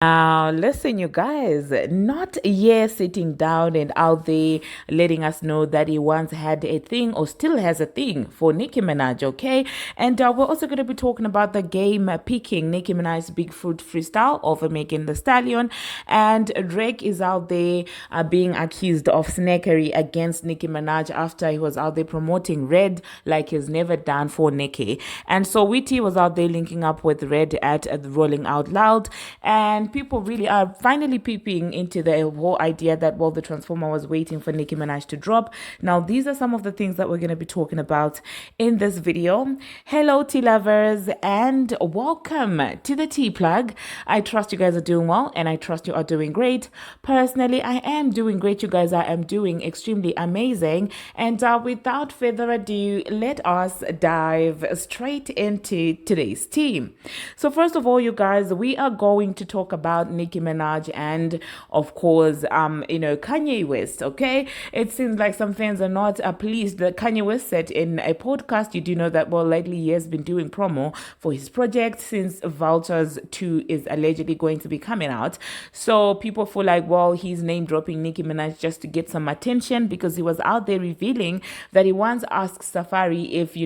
Now, listen, you guys, not yet sitting down and out there letting us know that he once had a thing or still has a thing for Nicki Minaj, okay? And we're also going to be talking about the game picking Nicki Minaj's Big Fruit freestyle over Megan Thee Stallion. And Drake is out there being accused of sneakery against Nicki Minaj after he was out there promoting Red like he's never done for Nicki. And so Saweetie was out there linking up with Red at the Rolling Out Loud. And people really are finally peeping into the whole idea that, well, the Transformer was waiting for Nicki Minaj to drop. Now, these are some of the things that we're going to be talking about in this video. Hello, tea lovers, and welcome to the Tea Plug. I trust you guys are doing well, and I trust you are doing great. Personally, I am doing great, you guys. I am doing extremely amazing. And without further ado, let us dive straight into today's tea. So first of all, you guys, we are going to talk about Nicki Minaj and, of course, Kanye West, okay? It seems like some fans are not pleased that Kanye West said in a podcast, you do know that, well, lately he has been doing promo for his project since Vultures 2 is allegedly going to be coming out. So people feel like, well, he's name dropping Nicki Minaj just to get some attention because he was out there revealing that he once asked Safari if, he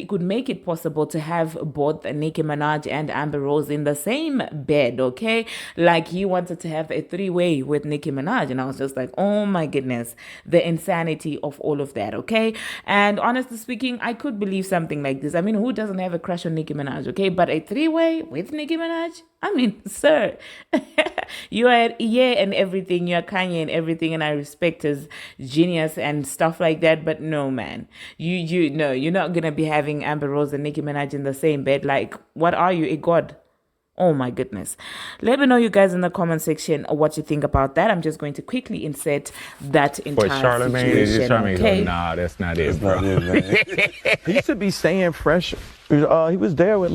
could make it possible to have both Nicki Minaj and Amber Rose in the same bed, okay? Like he wanted to have a three-way with Nicki Minaj, and I was just like, oh my goodness, the insanity of all of that, okay? And honestly speaking, I could believe something like this. I mean, who doesn't have a crush on Nicki Minaj, okay? But a three-way with Nicki Minaj? I mean, sir, you are and everything, you're Kanye and everything, and I respect his genius and stuff like that, but no, man, no, you're not gonna be having Amber Rose and Nicki Minaj in the same bed. Like, what are you, a god? Oh my goodness. Let me know, you guys, in the comment section what you think about that. I'm just going to quickly insert that entire Charlemagne, situation. Charlemagne Okay. go, nah, that's not it, bro. He used to be staying fresh. He was there with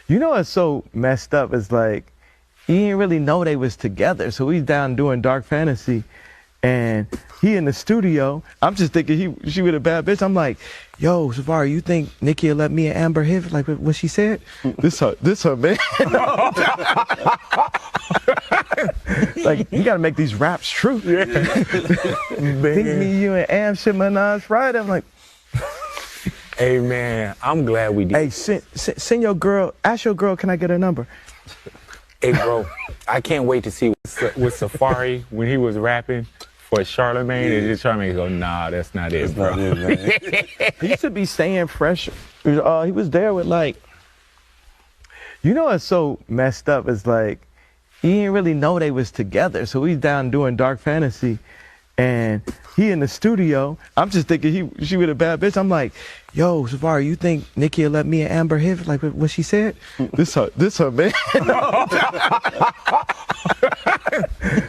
what's so messed up is like, he didn't really know they was together. So he's down doing Dark Fantasy and he in the studio. I'm just thinking she with a bad bitch. I'm like, yo, Safari, you think Nicki will let me and Amber hit like what she said? This her man. Like, you gotta make these raps true. Yeah. Think me, you and Am shit Minaj right? I'm like, Hey, man, I'm glad we did. hey, send your girl, ask your girl, can I get her number? Hey, bro, I can't wait to see with Safari when he was rapping for Charlemagne. And just Charlemagne go, nah, that's not it, bro. He used to be staying fresh. He was there with what's so messed up is like, he didn't really know they was together. So he's down doing Dark Fantasy and he in the studio. I'm just thinking she with a bad bitch. I'm like, yo, Safari, you think Nicki will let me and Amber hit like what she said? This her man.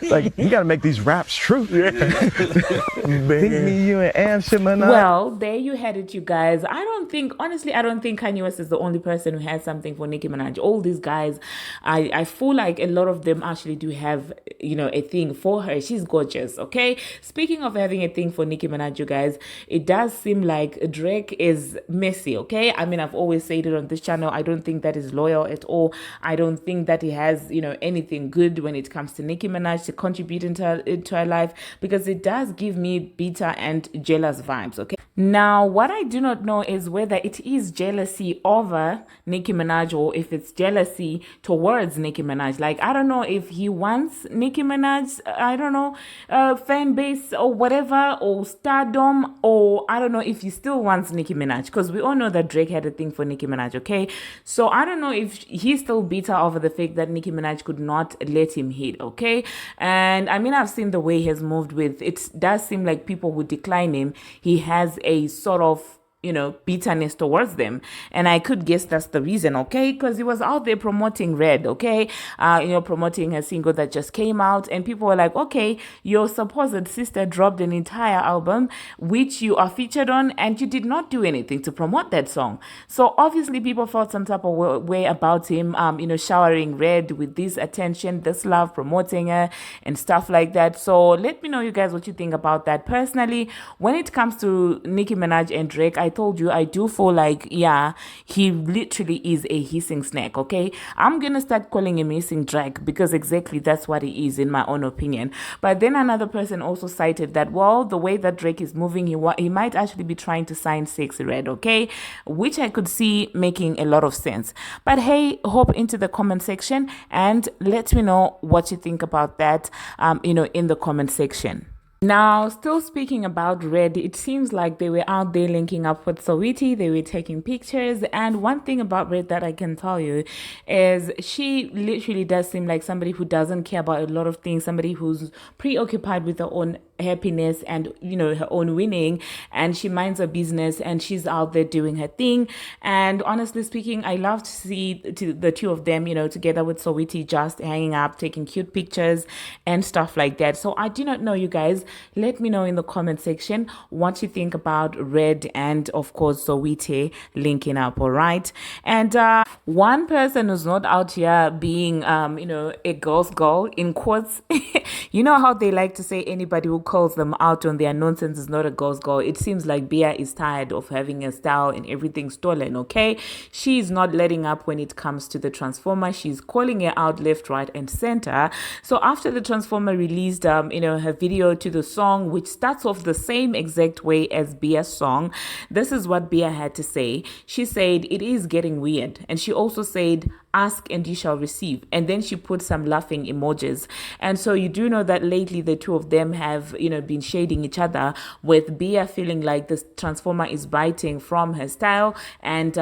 Like, you gotta make these raps true. Yeah. Think me, you and Am shit Minaj. Well, there you had it, you guys. I don't think Kanye West is the only person who has something for Nicki Minaj. All these guys, I feel like a lot of them actually do have, a thing for her. She's gorgeous, okay? Speaking of having a thing for Nicki Minaj, you guys, it does seem like Drake is messy, okay? I mean, I've always said it on this channel. I don't think that is loyal at all. I don't think that he has, anything good when it comes to Nicki Minaj to contribute into her life, because it does give me bitter and jealous vibes, okay? Now, what I do not know is whether it is jealousy over Nicki Minaj or if it's jealousy towards Nicki Minaj. Like, I don't know if he wants Nicki Minaj, fan base or whatever, or stardom, or I don't know if he still wants Nicki Minaj, because we all know that Drake had a thing for Nicki Minaj, okay? So I don't know if he's still bitter over the fact that Nicki Minaj could not let him hit, okay? And I mean, I've seen the way he has moved with, it does seem like people would decline him. He has a sort of bitterness towards them. And I could guess that's the reason, okay? Because he was out there promoting Red, okay? Promoting a single that just came out. And people were like, okay, your supposed sister dropped an entire album, which you are featured on, and you did not do anything to promote that song. So obviously people felt some type of way about him, showering Red with this attention, this love, promoting her and stuff like that. So let me know, you guys, what you think about that. Personally, when it comes to Nicki Minaj and Drake, I I told you, I do feel like, yeah, he literally is a hissing snack, okay? I'm gonna start calling him hissing drag because exactly that's what he is, in my own opinion. But then another person also cited that, well, the way that Drake is moving, he might actually be trying to sign Sexy Red, okay? Which I could see making a lot of sense. But hey, hop into the comment section and let me know what you think about that, in the comment section. Now, still speaking about Red, it seems like they were out there linking up with Saweetie. They were taking pictures. And one thing about Red that I can tell you is she literally does seem like somebody who doesn't care about a lot of things, somebody who's preoccupied with her own happiness and, her own winning. And she minds her business and she's out there doing her thing. And honestly speaking, I love to see the two of them, together with Saweetie, just hanging up, taking cute pictures and stuff like that. So I do not know, you guys. Let me know in the comment section what you think about Red and, of course, Saweetie linking up, all right? And one person who's not out here being, a girl's girl, in quotes, you know how they like to say anybody who calls them out on their nonsense is not a girl's girl. It seems like Bia is tired of having a style and everything stolen, okay? She's not letting up when it comes to the Transformer. She's calling it out left, right, and center. So after the Transformer released, her video to the song, which starts off the same exact way as Bia's song, this is what Bia had to say. She said, "It is getting weird." And she also said, "Ask and you shall receive." And then she put some laughing emojis. And so you do know that lately the two of them have, been shading each other, with Bia feeling like this Transformer is biting from her style and,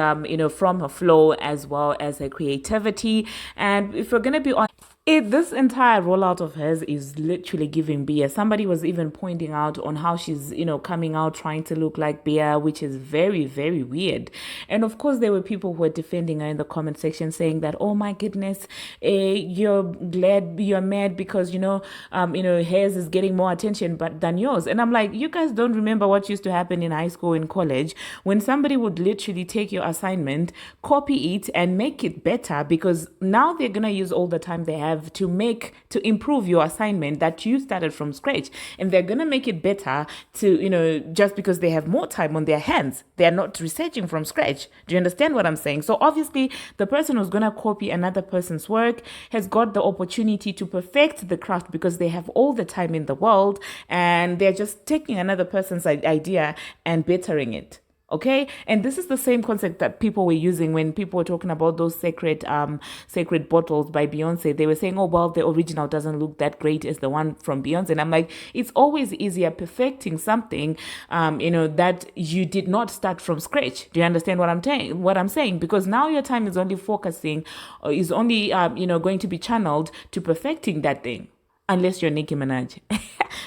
from her flow as well as her creativity. And if we're going to be honest, this entire rollout of hers is literally giving Bia. Somebody was even pointing out on how she's, coming out trying to look like Bia, which is very, very weird. And of course, there were people who were defending her in the comment section saying that, oh my goodness, you're mad because, hers is getting more attention than yours. And I'm like, you guys don't remember what used to happen in high school and college when somebody would literally take your assignment, copy it and make it better, because now they're going to use all the time they have to improve your assignment that you started from scratch, and they're gonna make it better to just because they have more time on their hands. They're not researching from scratch. Do you understand what I'm saying? So obviously the person who's gonna copy another person's work has got the opportunity to perfect the craft because they have all the time in the world, and they're just taking another person's idea and bettering it. Okay, and this is the same concept that people were using when people were talking about those sacred bottles by Beyonce. They were saying, oh, well, the original doesn't look that great as the one from Beyonce. And I'm like, it's always easier perfecting something, that you did not start from scratch. Do you understand what I'm saying? Because now your time is only going to be channeled to perfecting that thing. Unless you're Nicki Minaj.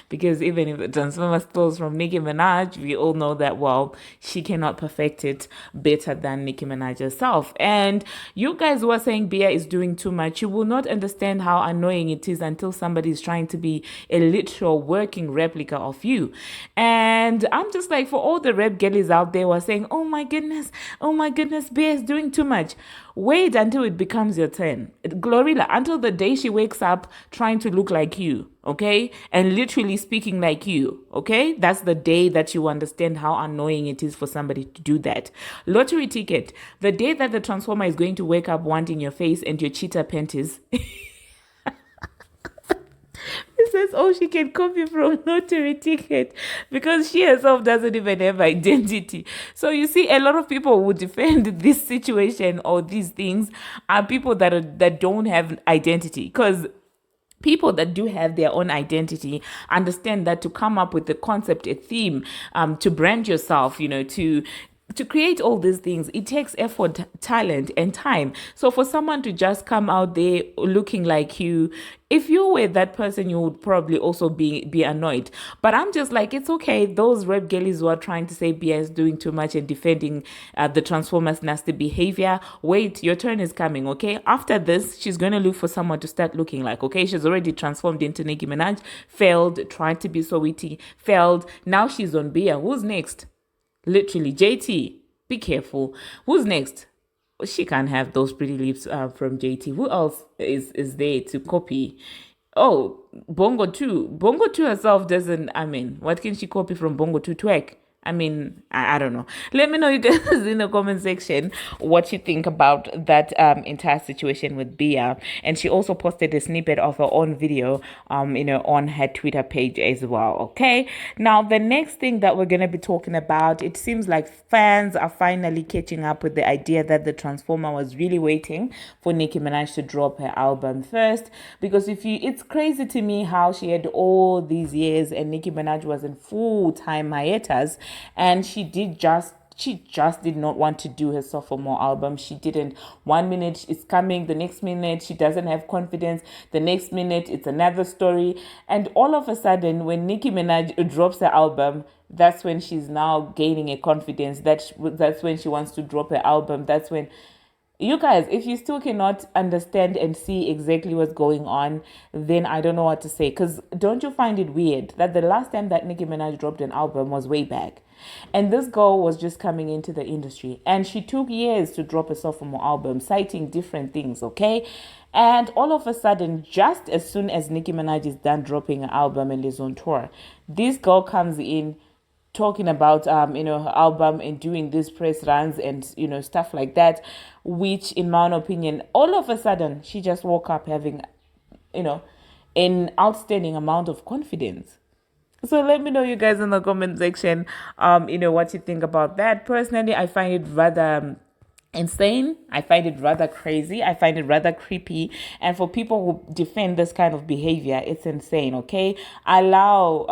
Because even if the Transformer steals from Nicki Minaj, we all know that, well, she cannot perfect it better than Nicki Minaj herself. And you guys who are saying Bia is doing too much, you will not understand how annoying it is until somebody is trying to be a literal working replica of you. And I'm just like, for all the rap girlies out there who are saying, oh my goodness, Bia is doing too much. Wait until it becomes your turn. Glorilla, until the day she wakes up trying to look like you, okay? And literally speaking like you, okay? That's the day that you understand how annoying it is for somebody to do that. Lottery ticket, the day that the Transformer is going to wake up wanting your face and your cheetah panties. It says, oh, she can copy from Lottery Ticket because she herself doesn't even have identity. So you see, a lot of people who defend this situation or these things are people that don't have identity, because people that do have their own identity understand that to come up with a concept, a theme, to brand yourself, to create all these things, it takes effort, talent, and time. So for someone to just come out there looking like you, if you were that person, you would probably also be annoyed. But I'm just like, it's okay. Those rap girlies who are trying to say Bia is doing too much and defending the Transformers' nasty behavior, wait, your turn is coming, okay? After this, she's going to look for someone to start looking like, okay? She's already transformed into Nicki Minaj, failed, tried to be Saweetie, failed. Now she's on Bia. Who's next? Literally, JT, be careful. Who's next? She can't have those pretty lips from JT. Who else is there to copy? Oh, Bongo 2. Bongo 2 herself doesn't, what can she copy from Bongo 2? Twerk. I mean, I don't know. Let me know, you guys, in the comment section what you think about that entire situation with Bia. And she also posted a snippet of her own video, on her Twitter page as well. Okay. Now, the next thing that we're gonna be talking about, it seems like fans are finally catching up with the idea that the Transformer was really waiting for Nicki Minaj to drop her album first. Because it's crazy to me how she had all these years and Nicki Minaj was in full-time hiatus, and she just did not want to do her sophomore album. She didn't. One minute it's coming, the next minute she doesn't have confidence, the next minute it's another story. And all of a sudden, when Nicki Minaj drops her album, that's when she's now gaining a confidence. That's when she wants to drop her album. That's when, you guys, if you still cannot understand and see exactly what's going on, then I don't know what to say. Because don't you find it weird that the last time that Nicki Minaj dropped an album was way back? And this girl was just coming into the industry. And she took years to drop a sophomore album, citing different things, okay? And all of a sudden, just as soon as Nicki Minaj is done dropping an album and is on tour, this girl comes in talking about her album and doing these press runs and stuff like that, which in my own opinion, all of a sudden she just woke up having an outstanding amount of confidence. So let me know, you guys, in the comment section what you think about that. Personally, I find it rather insane. I find it rather crazy. I find it rather creepy. And for people who defend this kind of behavior, it's insane. Okay, allow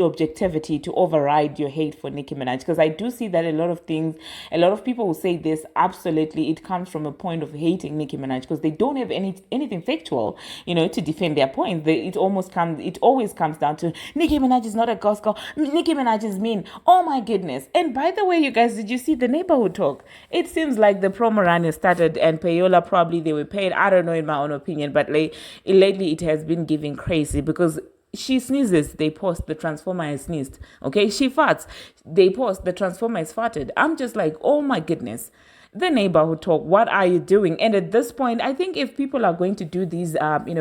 objectivity to override your hate for Nicki Minaj, because I do see that a lot of people will say this. Absolutely, it comes from a point of hating Nicki Minaj because they don't have anything factual, to defend their point. It always comes down to Nicki Minaj is not a gospel. Nicki Minaj is mean. Oh my goodness! And by the way, you guys, did you see the neighborhood talk? It seems like the promo run has started, and Payola probably they were paid. I don't know, in my own opinion, but lately it has been giving crazy because she sneezes, they post the Transformer has sneezed. Okay, she farts, they post the Transformer has farted. I'm just like, oh my goodness. The neighborhood talk, what are you doing? And at this point, I think if people are going to do these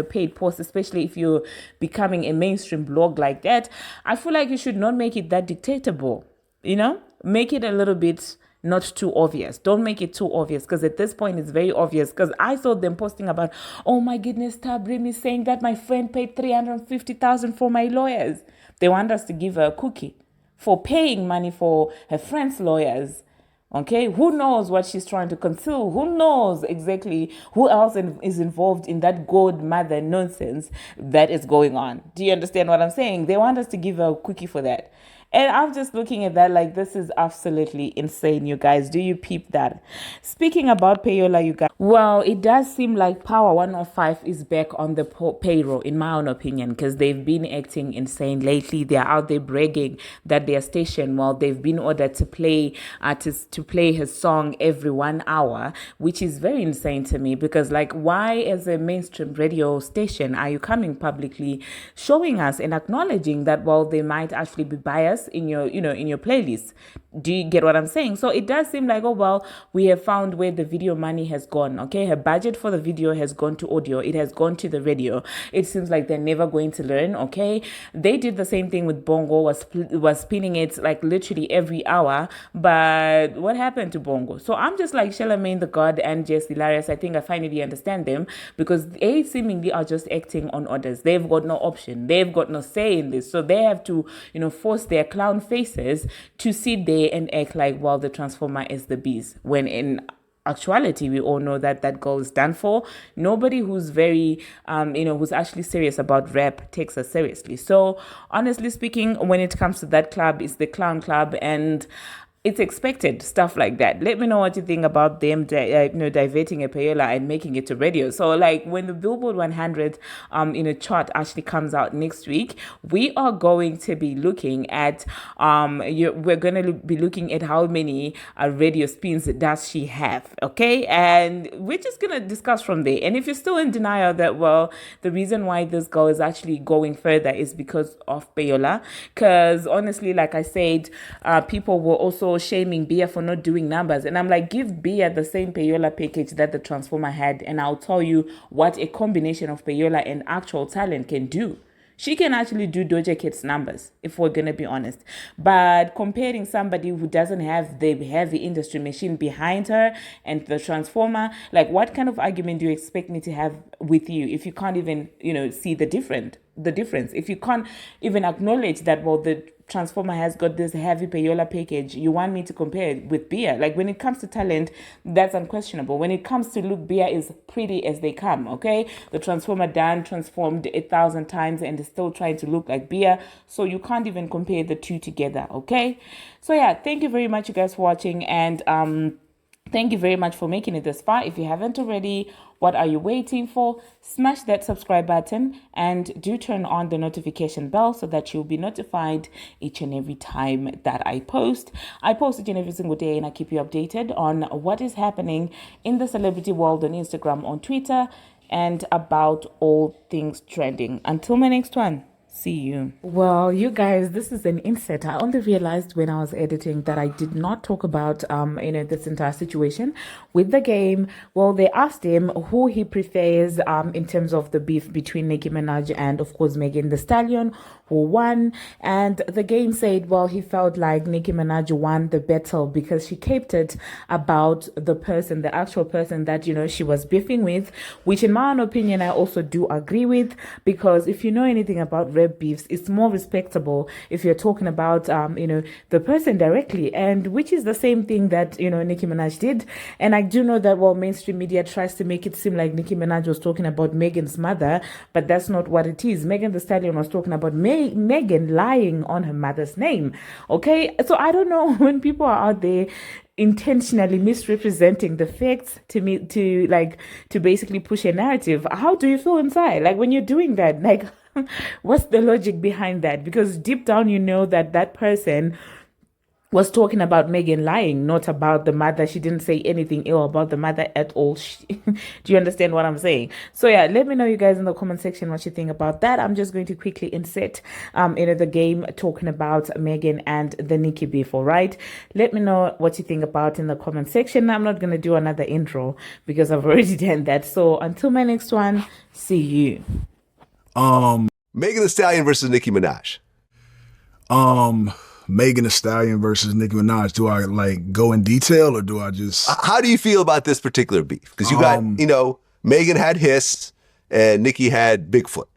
paid posts, especially if you're becoming a mainstream blog like that, I feel like you should not make it that dictatable. Make it a little bit not too obvious. Don't make it too obvious, because at this point it's very obvious. Because I saw them posting about, oh my goodness, Tabrim is saying that my friend paid 350,000 for my lawyers. They want us to give her a cookie for paying money for her friend's lawyers. Okay, who knows what she's trying to conceal? Who knows exactly who else is involved in that godmother nonsense that is going on? Do you understand what I'm saying? They want us to give her a cookie for that. And I'm just looking at that like, this is absolutely insane, you guys. Do you peep that? Speaking about Payola, you guys, well, it does seem like Power 105 is back on the payroll, in my own opinion, because they've been acting insane lately. They're out there bragging that their station, well, they've been ordered to play to play his song every 1 hour, which is very insane to me, because like, why as a mainstream radio station are you coming publicly showing us and acknowledging that, well, they might actually be biased in your playlist? Do you get what I'm saying? So it does seem like, oh well, we have found where the video money has gone. Okay, her budget for the video has gone to audio, it has gone to the radio. It seems like they're never going to learn. Okay, they did the same thing with Bongo, was spinning it like literally every hour, but what happened to Bongo? So I'm just like, Charlamagne the God and Jess Hilarious, I think I finally understand them, because they seemingly are just acting on orders. They've got no option, they've got no say in this, so they have to force their clown faces to sit there and act like, well, the Transformer is the bees, when in actuality we all know that that girl is done for. Nobody who's very who's actually serious about rap takes her seriously. So honestly speaking, when it comes to that club, it's the clown club, and it's expected, stuff like that. Let me know what you think about them diverting a payola and making it to radio. So like, when the Billboard 100 chart actually comes out next week, we are going to be looking at we're going to be looking at how many radio spins does she have, okay? And we're just going to discuss from there. And if you're still in denial that, well, the reason why this girl is actually going further is because of payola, because honestly, like I said, people were also shaming Bia for not doing numbers, and I'm like, give Bia the same payola package that the Transformer had, and I'll tell you what a combination of payola and actual talent can do. She can actually do Doja Cat's numbers, if we're going to be honest. But comparing somebody who doesn't have the heavy industry machine behind her and the transformer, like what kind of argument do you expect me to have with you if you can't even, see the difference? If you can't even acknowledge that, well, the transformer has got this heavy payola package, you want me to compare it with Bia? Like, when it comes to talent, that's unquestionable. When it comes to look, Bia is pretty as they come, okay? The transformer transformed 1,000 times and is still trying to look like Bia, so you can't even compare the two together, okay? So yeah, thank you very much, you guys, for watching, and thank you very much for making it this far. If you haven't already, what are you waiting for? Smash that subscribe button and do turn on the notification bell so that you'll be notified each and every time that I post. I post each and every single day, and I keep you updated on what is happening in the celebrity world on Instagram, on Twitter, and about all things trending. Until my next one. See you. Well, you guys, this is an inset. I only realized when I was editing that I did not talk about this entire situation with the game. Well, they asked him who he prefers in terms of the beef between Nicki Minaj and, of course, Megan Thee Stallion, who won. And the game said, well, he felt like Nicki Minaj won the battle because she kept it about the actual person that, she was beefing with, which in my own opinion, I also do agree with, because if you know anything about rap beefs, it's more respectable if you're talking about, the person directly, and which is the same thing that, Nicki Minaj did. And I do know that, well, mainstream media tries to make it seem like Nicki Minaj was talking about Megan's mother, but that's not what it is. Megan Thee Stallion was talking about Megan lying on her mother's name. Okay, so I don't know, when people are out there intentionally misrepresenting the facts to basically push a narrative, how do you feel inside, like, when you're doing that? Like, what's the logic behind that? Because deep down you know that person was talking about Megan lying, not about the mother. She didn't say anything ill about the mother at all. Do you understand what I'm saying? So yeah, let me know, you guys, in the comment section what you think about that. I'm just going to quickly insert the game talking about Megan and the Nicki beef, all right? Let me know what you think about in the comment section. I'm not going to do another intro because I've already done that. So until my next one, see you. Megan Thee Stallion versus Nicki Minaj. Megan Thee Stallion versus Nicki Minaj. Do I go in detail, or do I just? How do you feel about this particular beef? Because you got, Megan had Hiss and Nicki had Bigfoot.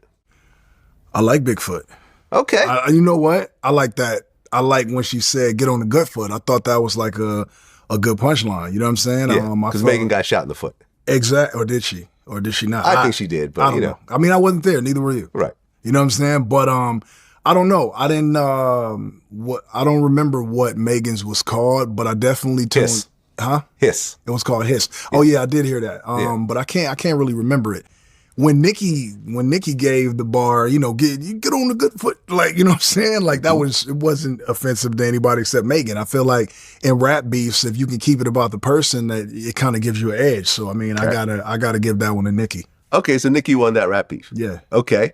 I like Bigfoot. Okay. You know what? I like that. I like when she said "get on the gut foot." I thought that was like a good punchline. You know what I'm saying? Yeah, because Megan got shot in the foot. Exactly. Or did she? Or did she not? I think she did, but I don't know. I mean, I wasn't there. Neither were you. Right. You know what I'm saying? But I don't know. I didn't. I don't remember what Megan's was called, but I definitely told. Hiss. Huh? Hiss. It was called Hiss. Oh yeah, I did hear that. But I can't really remember it. When Nicki gave the bar, get on the good foot, like, you know what I'm saying? Like, it wasn't offensive to anybody except Megan. I feel like in rap beefs, if you can keep it about the person, that it kind of gives you an edge. So I mean, okay. I gotta give that one to Nicki. Okay, so Nicki won that rap beef. Yeah. Okay.